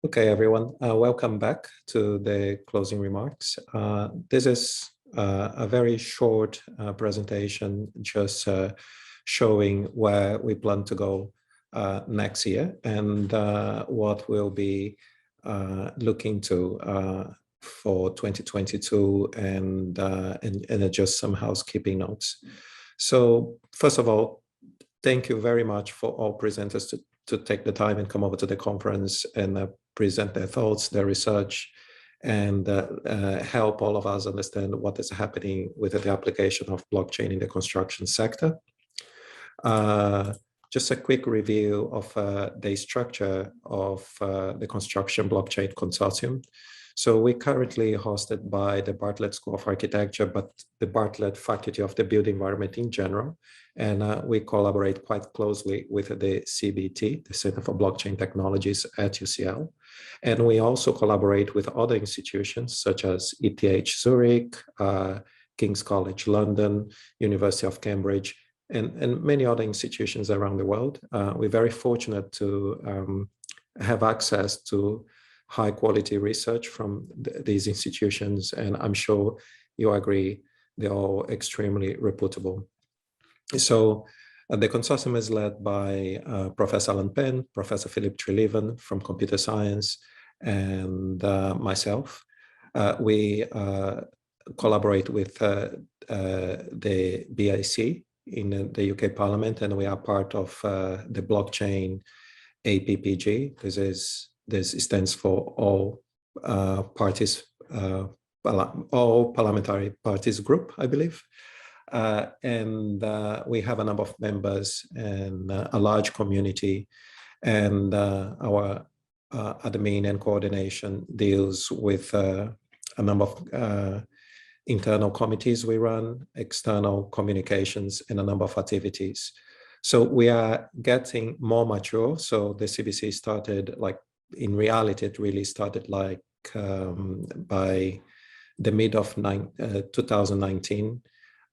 Okay, everyone, welcome back to the closing remarks. This is a very short presentation, just showing where we plan to go next year and what we'll be looking to for 2022 and just some housekeeping notes. So first of all, thank you very much for all presenters to take the time and come over to the conference and present their thoughts, their research, and help all of us understand what is happening with the application of blockchain in the construction sector. Just a quick review of the structure of the Construction Blockchain Consortium. So we're currently hosted by the Bartlett School of Architecture, but the Bartlett Faculty of the Built Environment in general. And we collaborate quite closely with the CBT, the Center for Blockchain Technologies at UCL. And we also collaborate with other institutions such as ETH Zurich, King's College London, University of Cambridge, and many other institutions around the world. We're very fortunate to have access to high quality research from these institutions, and I'm sure you agree they're all extremely reputable. So the consortium is led by Professor Alan Penn, Professor Philip Treleaven from computer science, and myself. We collaborate with the BIC in the UK Parliament, and we are part of the blockchain APPG. This stands for all parties, all parliamentary parties group, I believe. And we have a number of members and a large community, and our admin and coordination deals with a number of internal committees we run, external communications, and a number of activities. So we are getting more mature. So the CBC started, like, in reality, it really started like by the mid of 2019.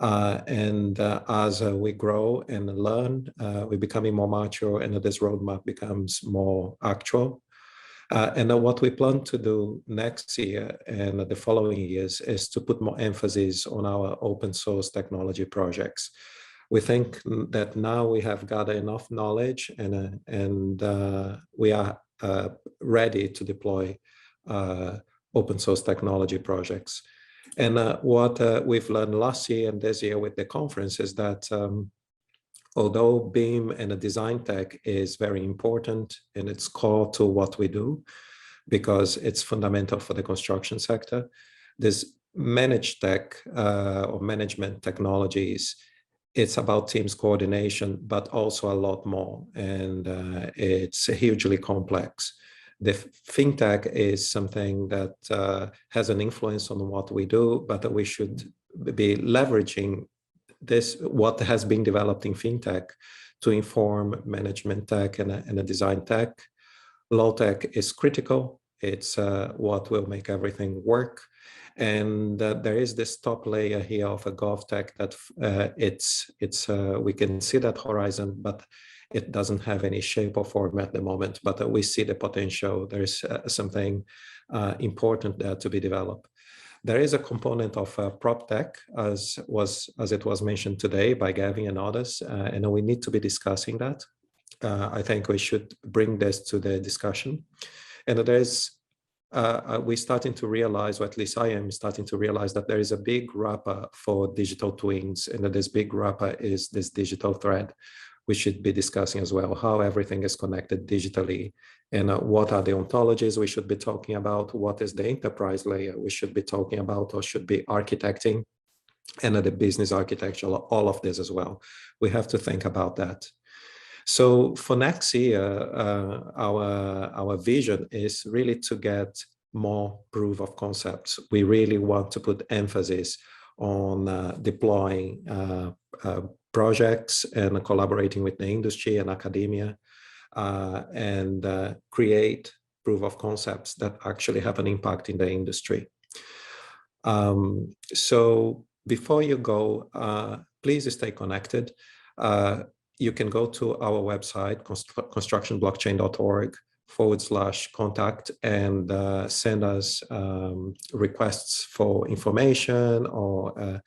As we grow and learn, we're becoming more mature, and this roadmap becomes more actual. And what we plan to do next year and the following years is to put more emphasis on our open source technology projects. We think that now we have gathered enough knowledge and we are ready to deploy open source technology projects. And what we've learned last year and this year with the conference is that although BIM and design tech is very important and it's core to what we do because it's fundamental for the construction sector, this managed tech or management technologies, it's about teams coordination, but also a lot more, and it's hugely complex. The fintech is something that has an influence on what we do, but we should be leveraging this, what has been developed in fintech, to inform management tech and a design tech. Low tech is critical. It's what will make everything work. And there is this top layer here of a GovTech that we can see that horizon, but it doesn't have any shape or form at the moment. But we see the potential. There is something important there to be developed. There is a component of prop tech, as it was mentioned today by Gavin and others, and we need to be discussing that. I think we should bring this to the discussion. And there's we're starting to realize, or at least I am starting to realize, that there is a big wrapper for digital twins, and that this big wrapper is this digital thread. We should be discussing as well how everything is connected digitally, and what are the ontologies we should be talking about, what is the enterprise layer we should be talking about or should be architecting, and the business architecture, all of this as well. We have to think about that. So for next year, our vision is really to get more proof of concepts. We really want to put emphasis on deploying projects and collaborating with the industry and academia and create proof of concepts that actually have an impact in the industry. So before you go, please stay connected. You can go to our website, constructionblockchain.org, /contact and send us requests for information or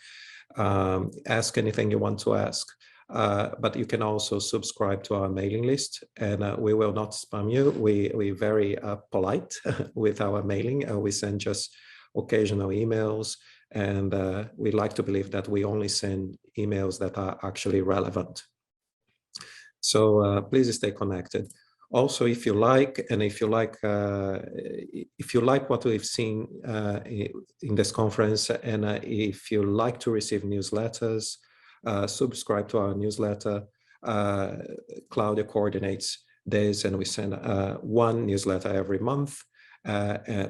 ask anything you want to ask. But you can also subscribe to our mailing list, and we will not spam you. We're very polite with our mailing. We send just occasional emails, and we like to believe that we only send emails that are actually relevant. So please stay connected. Also, if you like, and if you like what we've seen in this conference, and if you like to receive newsletters, subscribe to our newsletter. Claudia coordinates this, and we send one newsletter every month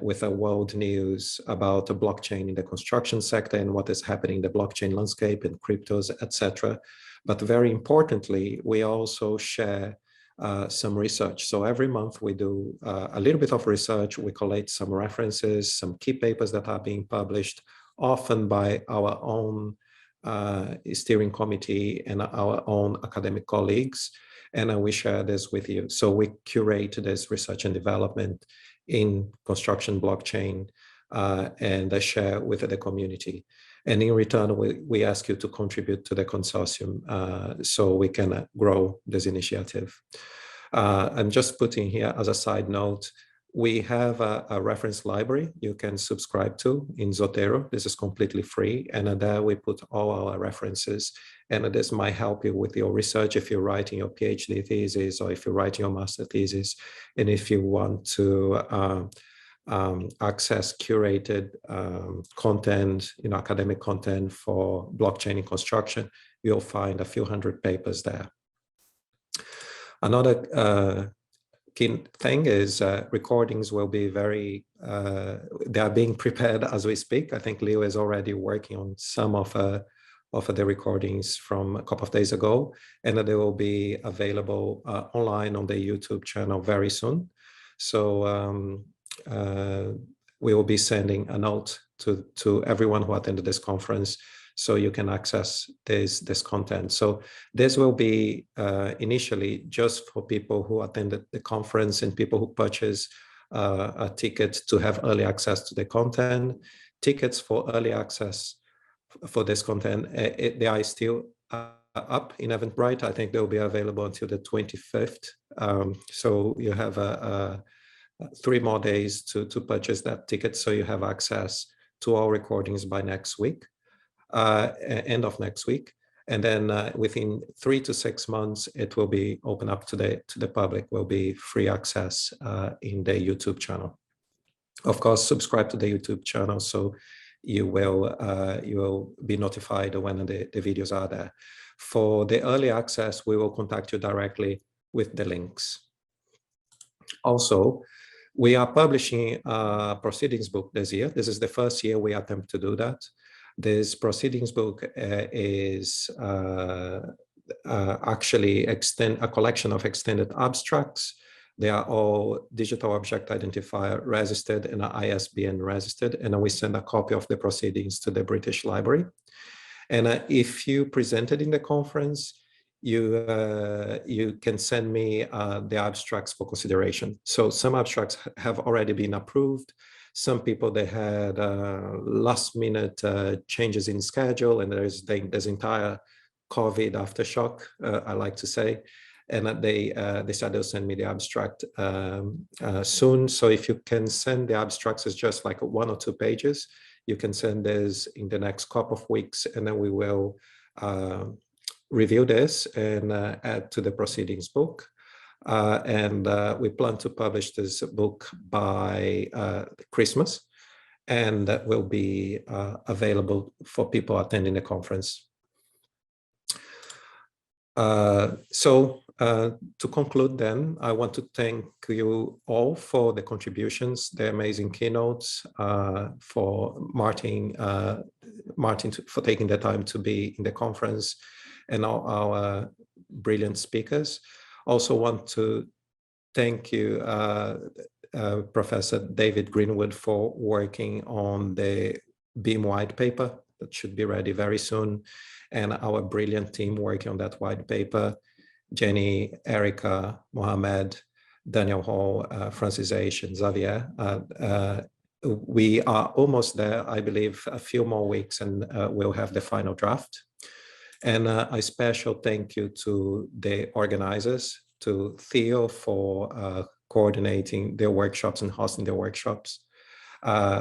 with a world news about the blockchain in the construction sector and what is happening in the blockchain landscape and cryptos, etc. But very importantly, we also share some research. So every month we do a little bit of research. We collate some references, some key papers that are being published, often by our own steering committee and our own academic colleagues, and we share this with you. So we curate this research and development in construction blockchain and share with the community. And in return, we ask you to contribute to the consortium so we can grow this initiative. I'm just putting here as a side note, we have a reference library you can subscribe to in Zotero. This is completely free, and there we put all our references, and this might help you with your research if you're writing your PhD thesis or if you're writing your master thesis, and if you want to access curated content, academic content for blockchain in construction, you'll find a few hundred papers there. Another key thing is recordings will be they are being prepared as we speak. I think Leo is already working on some of the recordings from a couple of days ago, and they will be available online on the YouTube channel very soon. So we will be sending a note to everyone who attended this conference, so you can access this content. So this will be initially just for people who attended the conference and people who purchase a ticket to have early access to the content. Tickets for early access for this content, they are still up in Eventbrite. I think they'll be available until the 25th. So you have 3 more days to purchase that ticket, so you have access to all recordings by next week. End of next week, and then within 3 to 6 months, it will be open up to the public. Will be free access in the YouTube channel. Of course, subscribe to the YouTube channel so you will be notified when the videos are there. For the early access, we will contact you directly with the links. Also, we are publishing a proceedings book this year. This is the first year we attempt to do that. This proceedings book is actually a collection of extended abstracts. They are all digital object identifier registered and ISBN registered, and we send a copy of the proceedings to the British Library. And if you presented in the conference, you can send me the abstracts for consideration. So some abstracts have already been approved. Some people, they had last minute changes in schedule, and there's this entire COVID aftershock, I like to say. And they said they'll send me the abstract soon. So if you can send the abstracts, it's just like 1 or 2 pages. You can send this in the next couple of weeks, and then we will review this and add to the proceedings book. And we plan to publish this book by Christmas, and that will be available for people attending the conference. To conclude then, I want to thank you all for the contributions, the amazing keynotes, for Martin for taking the time to be in the conference, and all our brilliant speakers. Also want to thank you, Professor David Greenwood, for working on the BEAM white paper that should be ready very soon, and our brilliant team working on that white paper, Jenny, Erica, Mohammed, Daniel Hall, Francis H, and Xavier. We are almost there, I believe, a few more weeks, and we'll have the final draft. And a special thank you to the organizers, to Theo for coordinating their workshops and hosting their workshops,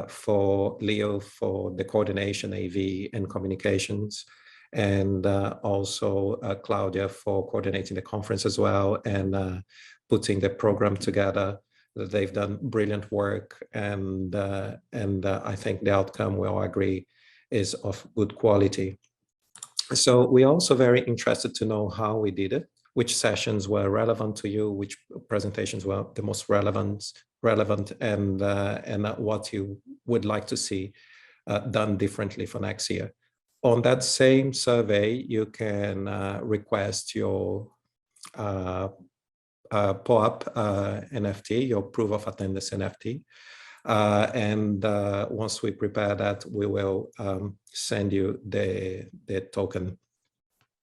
for Leo for the coordination, AV, and communications, and also Claudia for coordinating the conference as well, and putting the program together. They've done brilliant work, and I think the outcome, we all agree, is of good quality. So we're also very interested to know how we did it, which sessions were relevant to you, which presentations were the most relevant, and what you would like to see done differently for next year. On that same survey, you can request your POAP NFT, your proof of attendance NFT. And once we prepare that, we will send you the token.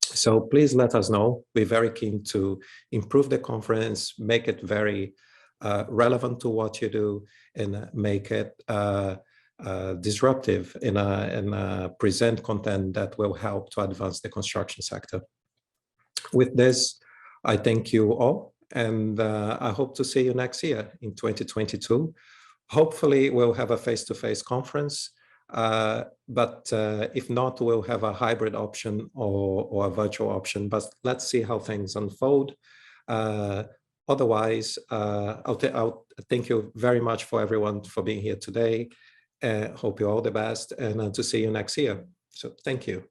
So please let us know. We're very keen to improve the conference, make it very relevant to what you do, and make it disruptive and present content that will help to advance the construction sector. With this, I thank you all, and I hope to see you next year in 2022. Hopefully, we'll have a face-to-face conference, but if not, we'll have a hybrid option or a virtual option, but let's see how things unfold. Otherwise, I'll thank you very much for everyone for being here today. Hope you all the best, and to see you next year. So thank you.